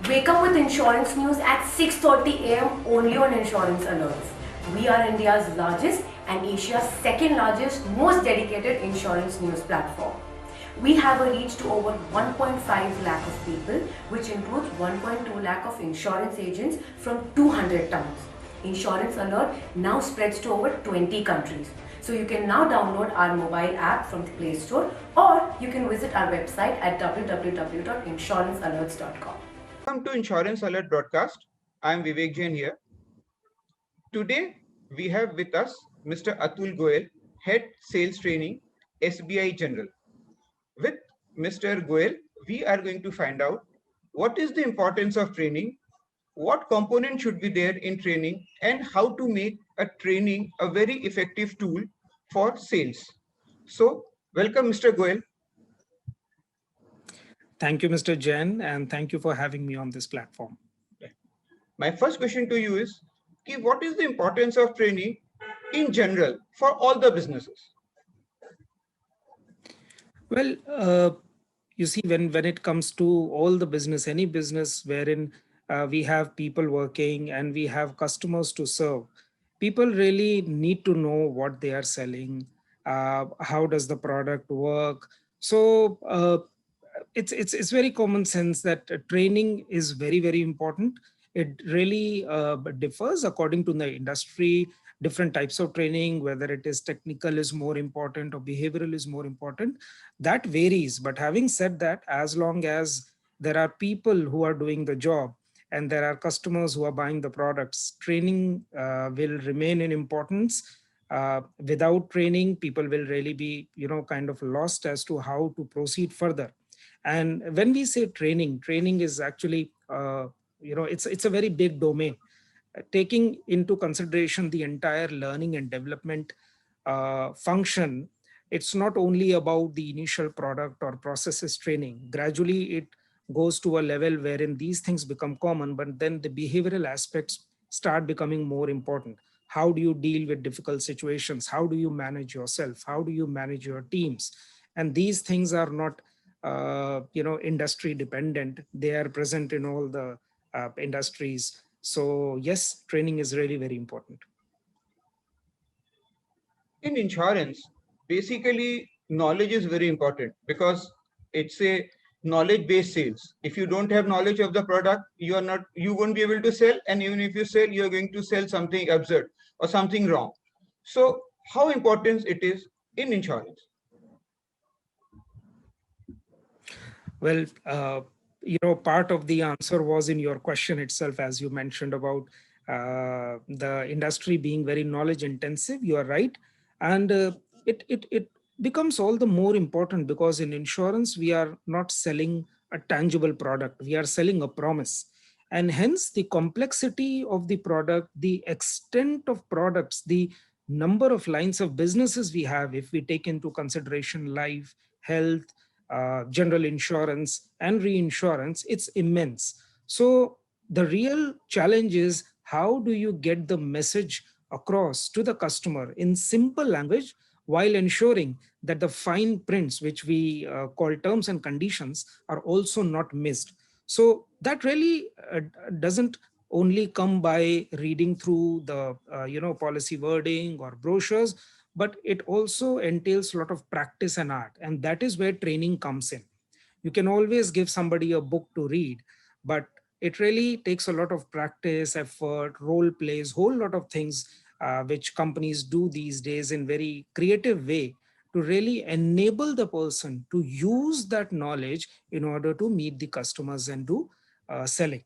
Wake up with insurance news at 6:30 a.m. only on Insurance Alerts. We are India's largest and Asia's second largest, most dedicated insurance news platform. We have a reach to over 1.5 lakh of people, which includes 1.2 lakh of insurance agents from 200 towns. Insurance Alert now spreads to over 20 countries. So you can now download our mobile app from the Play Store, or you can visit our website at www.insurancealerts.com. Welcome to Insurance Alert broadcast. I am Vivek Jain here. Today we have with us Mr. Atul Goel, Head Sales Training, SBI General. With Mr. Goel, we are going to find out what is the importance of training, what component should be there in training, and how to make a training a very effective tool for sales. So, welcome Mr. Goel. Thank you, Mr. Jain, and thank you for having me on this platform. My first question to you is, what is the importance of training in general for all the businesses? Well, you see, when it comes to all the business, any business wherein we have people working and we have customers to serve, people really need to know what they are selling, how does the product work. So it's very common sense that training is very important. It really differs according to the industry. Different types of training, whether it is technical is more important or behavioral is more important, that varies. But having said that, as long as there are people who are doing the job and there are customers who are buying the products, training will remain in importance. Without training, people will really be kind of lost as to how to proceed further. And when we say training is actually it's a very big domain, taking into consideration the entire learning and development function. It's not only about the initial product or processes training. Gradually it goes to a level wherein these things become common, but then the behavioral aspects start becoming more important. How do you deal with difficult situations? How do you manage yourself? How do you manage your teams? And these things are not industry dependent. They are present in all the industries. So yes, training is really very important. In insurance, basically knowledge is very important because it's a knowledge based sales. If you don't have knowledge of the product, you won't be able to sell, and even if you sell, you're going to sell something absurd or something wrong. So how important it is in insurance? Well, part of the answer was in your question itself, as you mentioned about the industry being very knowledge intensive. You are right. And it becomes all the more important because in insurance, we are not selling a tangible product. We are selling a promise. And hence the complexity of the product, the extent of products, the number of lines of businesses we have, if we take into consideration life, health, general insurance and reinsurance, it's immense. So the real challenge is, how do you get the message across to the customer in simple language while ensuring that the fine prints, which we call terms and conditions, are also not missed. So that really doesn't only come by reading through the policy wording or brochures, but it also entails a lot of practice and art, and that is where training comes in. You can always give somebody a book to read, but it really takes a lot of practice, effort, role plays, whole lot of things which companies do these days in very creative way to really enable the person to use that knowledge in order to meet the customers and do selling.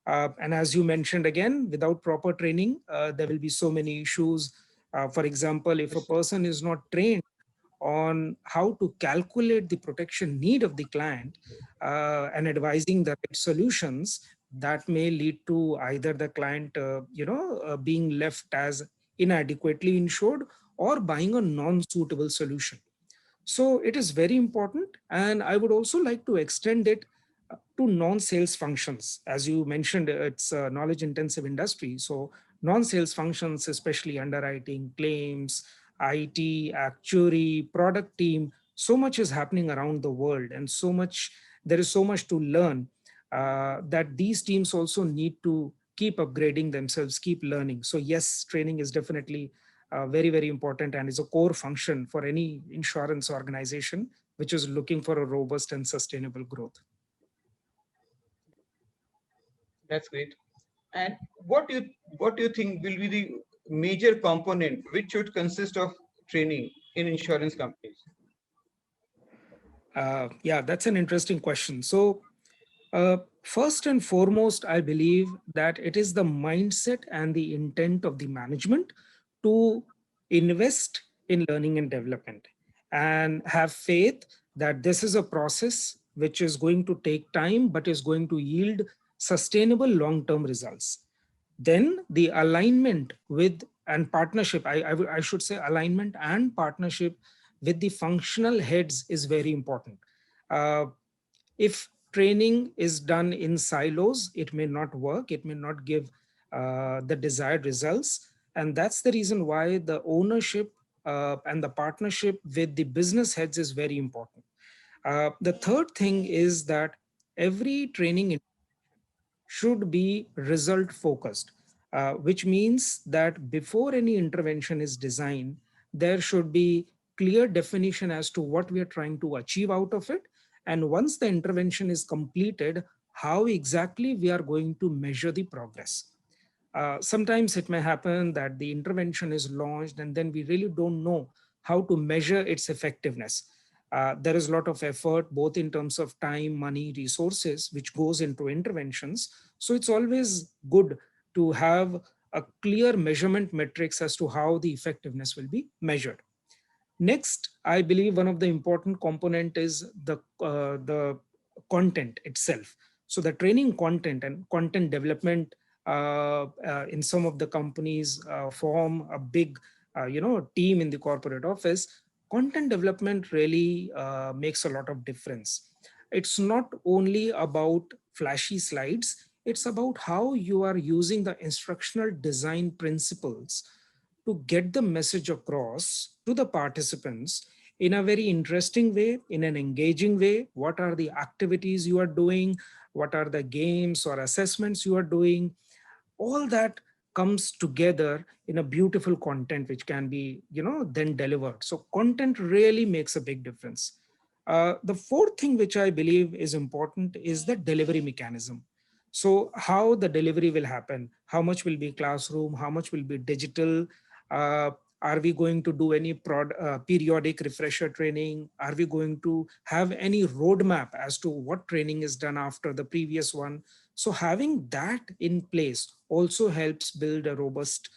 And as you mentioned, again, without proper training, there will be so many issues. For example, if a person is not trained on how to calculate the protection need of the client and advising the right solutions, that may lead to either the client being left as inadequately insured or buying a non-suitable solution. So it is very important, and I would also like to extend it to non-sales functions. As you mentioned, it's a knowledge intensive industry. So non-sales functions, especially underwriting, claims, IT, actuary, product team, so much is happening around the world, and there is so much to learn. that these teams also need to keep upgrading themselves, keep learning. So yes, training is definitely very, very important and is a core function for any insurance organization which is looking for a robust and sustainable growth. That's great. And what do you think will be the major component which should consist of training in insurance companies? Yeah, that's an interesting question. So first and foremost, I believe that it is the mindset and the intent of the management to invest in learning and development and have faith that this is a process which is going to take time but is going to yield sustainable long-term results. Then the alignment with and partnership, I should say alignment and partnership with the functional heads is very important. Uh, if training is done in silos, it may not work, it may not give the desired results. And that's the reason why the ownership and the partnership with the business heads is very important. The third thing is that every training should be result focused, which means that before any intervention is designed, there should be clear definition as to what we are trying to achieve out of it. And once the intervention is completed, how exactly we are going to measure the progress. Sometimes it may happen that the intervention is launched and then we really don't know how to measure its effectiveness. There is a lot of effort, both in terms of time, money, resources, which goes into interventions. So it's always good to have a clear measurement metrics as to how the effectiveness will be measured. Next, I believe one of the important component is the content itself. So the training content and content development in some of the companies form a big team in the corporate office. Content development really makes a lot of difference. It's not only about flashy slides, it's about how you are using the instructional design principles to get the message across to the participants in a very interesting way, in an engaging way. What are the activities you are doing? What are the games or assessments you are doing? All that comes together in a beautiful content which can be then delivered. So content really makes a big difference. The fourth thing which I believe is important is the delivery mechanism. So how the delivery will happen, how much will be classroom, how much will be digital, uh, are we going to do any periodic refresher training, are we going to have any roadmap as to what training is done after the previous one. So having that in place also helps build a robust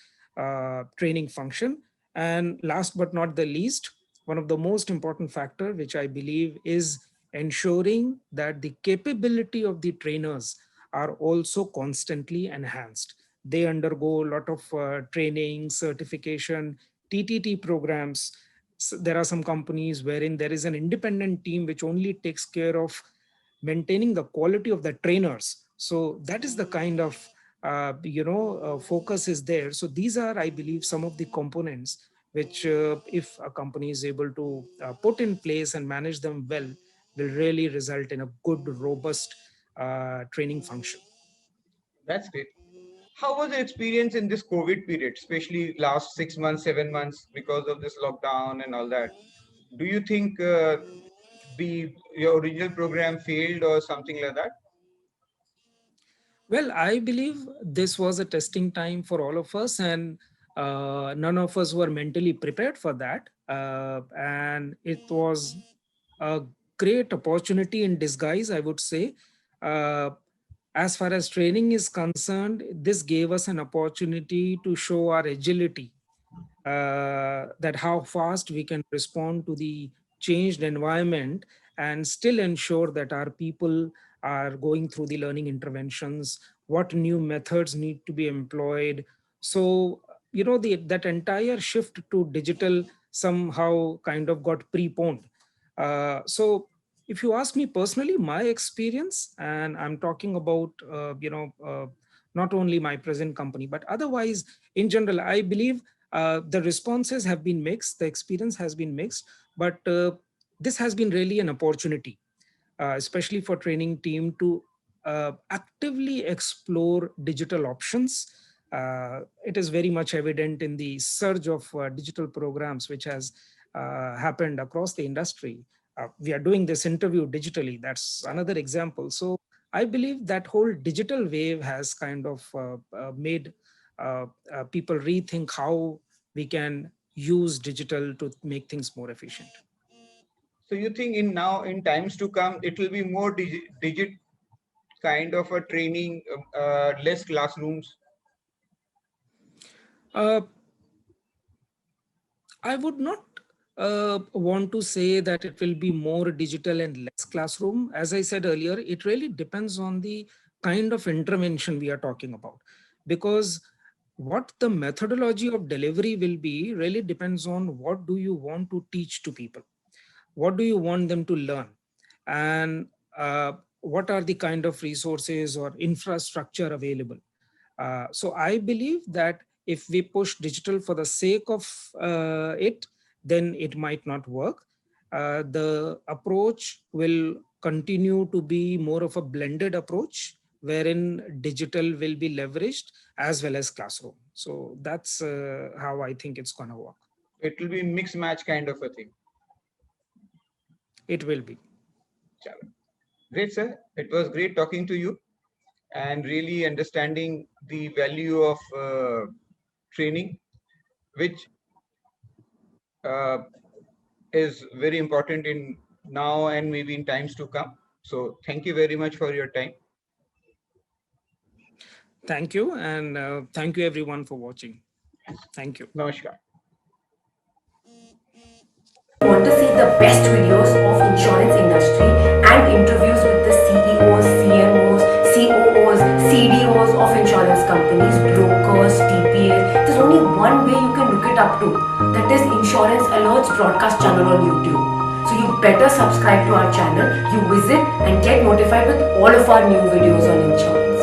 training function. And last but not the least, one of the most important factor, which I believe is ensuring that the capability of the trainers are also constantly enhanced. They undergo a lot of training, certification, TTT programs. So there are some companies wherein there is an independent team which only takes care of maintaining the quality of the trainers. So that is the kind of focus is there. So these are, I believe, some of the components which if a company is able to put in place and manage them well, will really result in a good, robust training function. That's great. How was the experience in this COVID period, especially last 6 months, 7 months, because of this lockdown and all that? Do you think the your original program failed or something like that? Well, I believe this was a testing time for all of us, and none of us were mentally prepared for that. And it was a great opportunity in disguise, I would say. Uh, as far as training is concerned, this gave us an opportunity to show our agility, that how fast we can respond to the changed environment and still ensure that our people are going through the learning interventions, what new methods need to be employed. So that entire shift to digital somehow kind of got preponed. So if you ask me personally, my experience, and I'm talking about not only my present company but otherwise in general, I believe the responses have been mixed, the experience has been mixed, but this has been really an opportunity, especially for training team to actively explore digital options. It is very much evident in the surge of digital programs which has happened across the industry. We are doing this interview digitally. That's another example. So I believe that whole digital wave has kind of made people rethink how we can use digital to make things more efficient. So you think in times to come, it will be more digit kind of a training, less classrooms? Uh, I would not want to say that it will be more digital and less classroom. As I said earlier, it really depends on the kind of intervention we are talking about. Because what the methodology of delivery will be really depends on what do you want to teach to people. What do you want them to learn? And what are the kind of resources or infrastructure available? So I believe that if we push digital for the sake of it, then it might not work. The approach will continue to be more of a blended approach, wherein digital will be leveraged as well as classroom. So that's how I think it's going to work. It will be mix match kind of a thing. It will be. Great, sir. It was great talking to you and really understanding the value of training, which is very important in now and maybe in times to come. So thank you very much for your time. Thank you. And thank you everyone for watching. Thank you. Namaskar. Want to see the best videos of insurance industry and interviews with the CEOs, CMOs, COOs, CDOs of insurance companies, brokers, TPAs. There's only one way you can look it up to. That is Insurance Alerts broadcast channel on YouTube. So you better subscribe to our channel, you visit and get notified with all of our new videos on insurance.